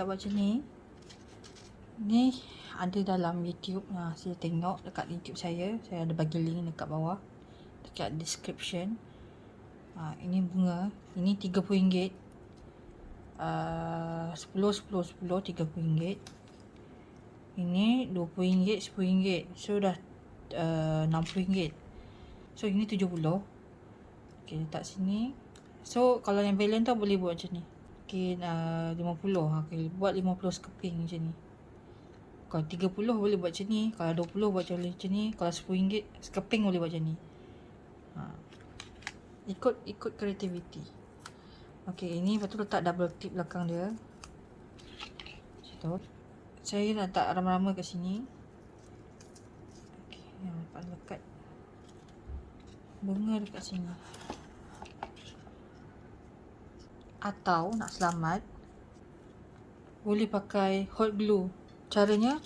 saya buat macam ni. Ni ada dalam YouTube. Saya tengok dekat YouTube saya. Saya ada bagi link dekat bawah, dekat description. Ini bunga. Ini RM30. 10, 10, 10, RM30. Ini RM20, RM10. So dah RM60. So ini RM70. Okay, letak sini. So kalau yang balance tu boleh buat macam ni. Okay, 50. Okay, buat 50 skeping macam ni. Kalau 30 boleh buat macam ni. Kalau 20 buat macam ni. Kalau RM10 skeping boleh buat macam ni. Ikut kreativiti. Okay, ini lepas tu letak double tip belakang dia. Macam tu. Saya nak letak rama-rama kat sini. Okay, lekat bunga dekat sini. Atau nak selamat, boleh pakai hot glue. Caranya,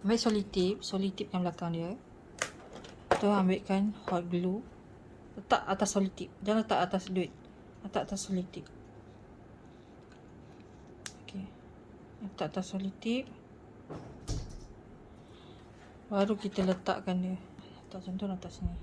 ambil solitip yang belakang dia. Tu ambilkan hot glue. Letak atas solitip. Jangan letak atas duit. Letak atas solitip. Okay. Letak atas solitip. Baru kita letakkan dia. Letak macam tu, letak sini.